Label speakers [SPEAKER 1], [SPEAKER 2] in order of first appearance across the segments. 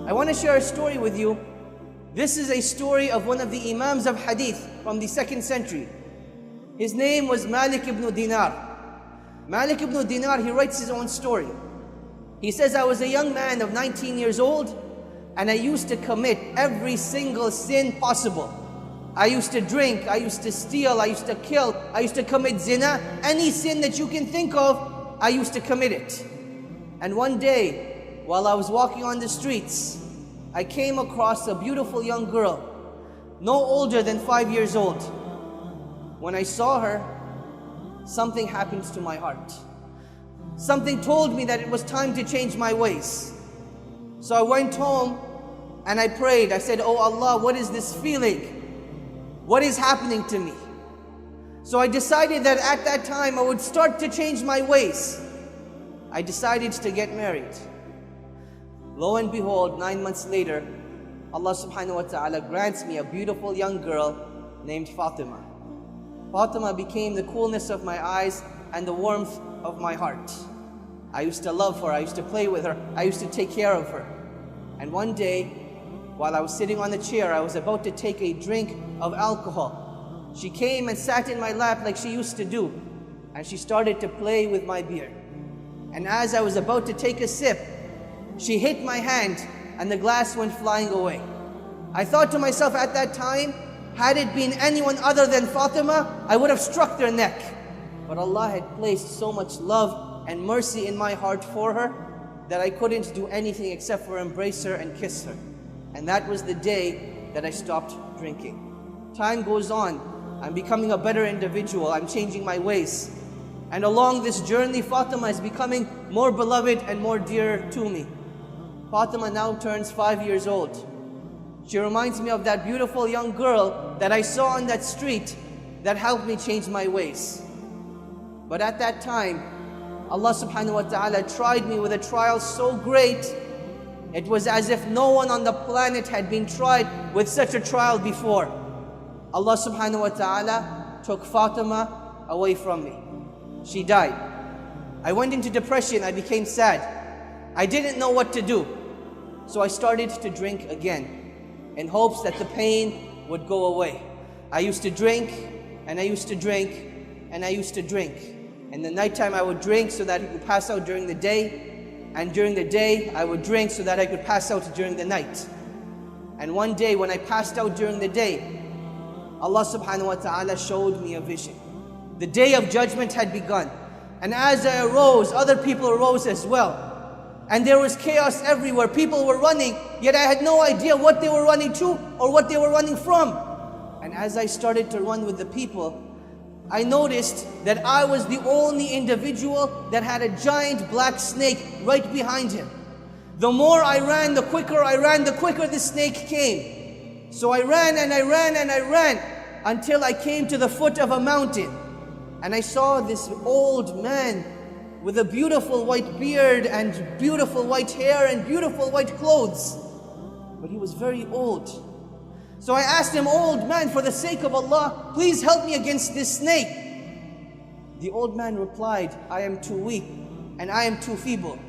[SPEAKER 1] I want to share a story with you. This is a story of one of the Imams of Hadith from the 2nd century. His name was Malik ibn Dinar. Malik ibn Dinar, he writes his own story. He says, I was a young man of 19 years old and I used to commit every single sin possible. I used to drink, I used to steal, I used to kill, I used to commit zina. Any sin that you can think of, I used to commit it. And one day, while I was walking on the streets, I came across a beautiful young girl, no older than 5 years old. When I saw her, something happened to my heart. Something told me that it was time to change my ways. So I went home and I prayed. I said, Oh Allah, what is this feeling? What is happening to me? So I decided that at that time I would start to change my ways. I decided to get married. Lo and behold, 9 months later, Allah subhanahu wa ta'ala grants me a beautiful young girl named Fatima. Fatima became the coolness of my eyes and the warmth of my heart. I used to love her, I used to play with her, I used to take care of her. And one day, while I was sitting on the chair, I was about to take a drink of alcohol. She came and sat in my lap like she used to do, and she started to play with my beard. And as I was about to take a sip, she hit my hand and the glass went flying away. I thought to myself at that time, had it been anyone other than Fatima, I would have struck their neck. But Allah had placed so much love and mercy in my heart for her that I couldn't do anything except for embrace her and kiss her. And that was the day that I stopped drinking. Time goes on, I'm becoming a better individual, I'm changing my ways. And along this journey, Fatima is becoming more beloved and more dear to me. Fatima now turns 5 years old. She reminds me of that beautiful young girl that I saw on that street that helped me change my ways. But at that time, Allah subhanahu wa ta'ala tried me with a trial so great, it was as if no one on the planet had been tried with such a trial before. Allah subhanahu wa ta'ala took Fatima away from me. She died. I went into depression, I became sad. I didn't know what to do. So I started to drink again in hopes that the pain would go away. I used to drink and I used to drink and I used to drink. In the nighttime I would drink so that I could pass out during the day, and during the day I would drink so that I could pass out during the night. And one day when I passed out during the day, Allah subhanahu wa ta'ala showed me a vision. The day of judgment had begun, and as I arose, other people arose as well. And there was chaos everywhere. People were running, yet I had no idea what they were running to or what they were running from. And as I started to run with the people, I noticed that I was the only individual that had a giant black snake right behind him. The more I ran, the quicker I ran, the quicker the snake came. So I ran and I ran and I ran until I came to the foot of a mountain. And I saw this old man with a beautiful white beard and beautiful white hair and beautiful white clothes. But he was very old. So I asked him, Old man, for the sake of Allah, please help me against this snake. The old man replied, I am too weak and I am too feeble.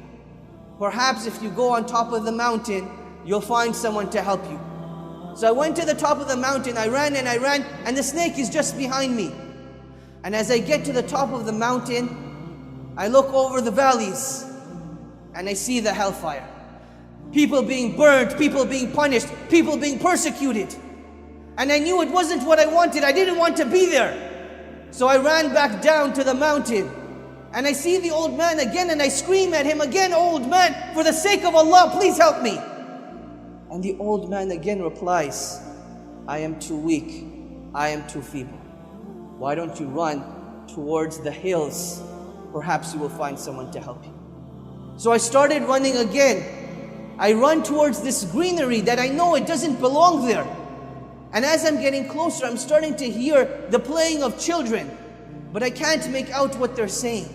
[SPEAKER 1] Perhaps if you go on top of the mountain, you'll find someone to help you. So I went to the top of the mountain, I ran, and the snake is just behind me. And as I get to the top of the mountain, I look over the valleys and I see the hellfire. People being burned, people being punished, people being persecuted. And I knew it wasn't what I wanted. I didn't want to be there. So I ran back down to the mountain and I see the old man again and I scream at him again, Old man, for the sake of Allah, please help me. And the old man again replies, I am too weak, I am too feeble. Why don't you run towards the hills? Perhaps you will find someone to help you. So I started running again. I run towards this greenery that I know it doesn't belong there. And as I'm getting closer, I'm starting to hear the playing of children, but I can't make out what they're saying.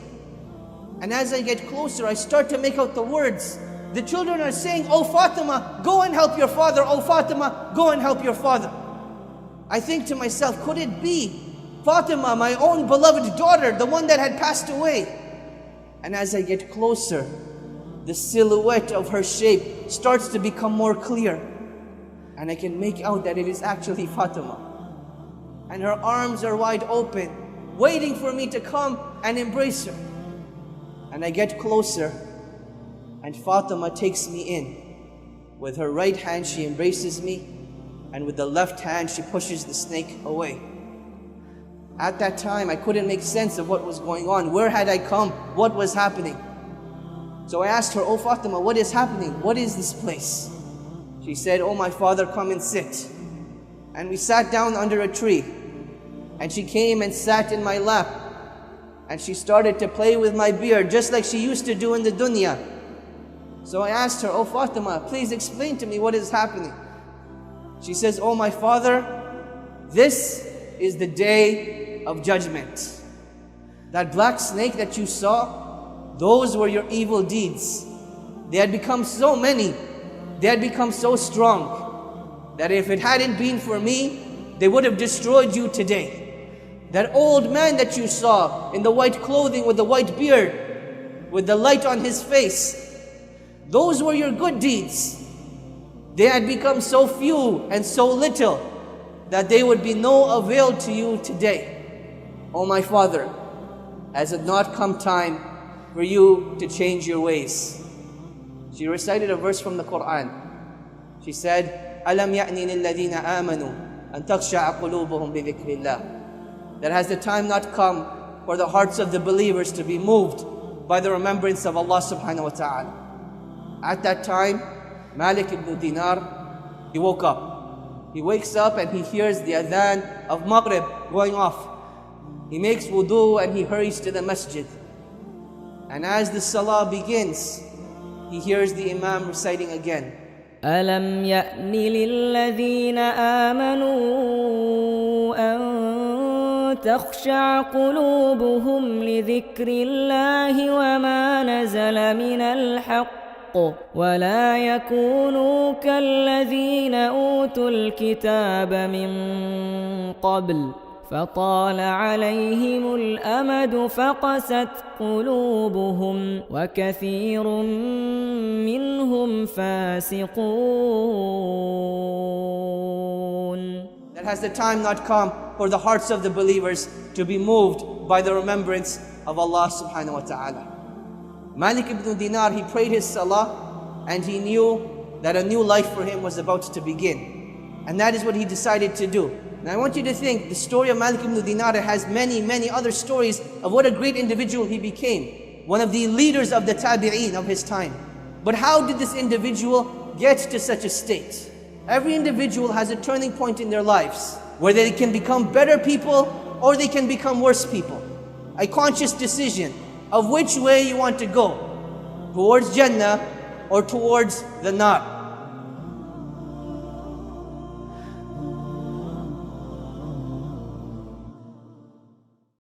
[SPEAKER 1] And as I get closer, I start to make out the words. The children are saying, Oh Fatima, go and help your father. Oh Fatima, go and help your father. I think to myself, could it be Fatima, my own beloved daughter, the one that had passed away? And as I get closer, the silhouette of her shape starts to become more clear. And I can make out that it is actually Fatima. And her arms are wide open, waiting for me to come and embrace her. And I get closer, and Fatima takes me in. With her right hand, she embraces me, and with the left hand, she pushes the snake away. At that time, I couldn't make sense of what was going on. Where had I come? What was happening? So I asked her, "Oh Fatima, what is happening? What is this place?" She said, "Oh my father, come and sit." And we sat down under a tree. And she came and sat in my lap. And she started to play with my beard, just like she used to do in the dunya. So I asked her, "Oh Fatima, please explain to me what is happening." She says, "Oh my father, this is the day of judgment. That black snake that you saw, those were your evil deeds. They had become so many, they had become so strong, that if it hadn't been for me, they would have destroyed you today. That old man that you saw in the white clothing with the white beard, with the light on his face, those were your good deeds. They had become so few and so little that they would be no avail to you today. Oh my father, has it not come time for you to change your ways?" She recited a verse from the Quran. She said, "Alam ya'ni lilladhina amanu an takhsha'a qulubuhum bi dhikrillah." That has the time not come for the hearts of the believers to be moved by the remembrance of Allah subhanahu wa ta'ala. At that time, Malik ibn Dinar, he woke up. He wakes up and he hears the adhan of Maghrib going off. He makes wudu and he hurries to the masjid. And as the salah begins, he hears the imam reciting again.
[SPEAKER 2] أَلَمْ يَأْنِ لِلَّذِينَ آمَنُوا أَن تَخْشَعَ قُلُوبُهُمْ لِذِكْرِ اللَّهِ وَمَا نَزَلَ مِنَ الْحَقِّ وَلَا يَكُونُوا كَالَّذِينَ أُوتُوا الْكِتَابَ مِنْ قَبْلُ فطال عليهم الأمد فقست قلوبهم وكثير منهم فاسقون.
[SPEAKER 1] That has the time not come for the hearts of the believers to be moved by the remembrance of Allah subhanahu wa ta'ala. Malik ibn Dinar, he prayed his salah and he knew that a new life for him was about to begin. And that is what he decided to do. Now I want you to think, the story of Malik ibn Dinar has many, many other stories of what a great individual he became. One of the leaders of the tabi'een of his time. But how did this individual get to such a state? Every individual has a turning point in their lives where they can become better people or they can become worse people. A conscious decision of which way you want to go, towards Jannah or towards the Nar.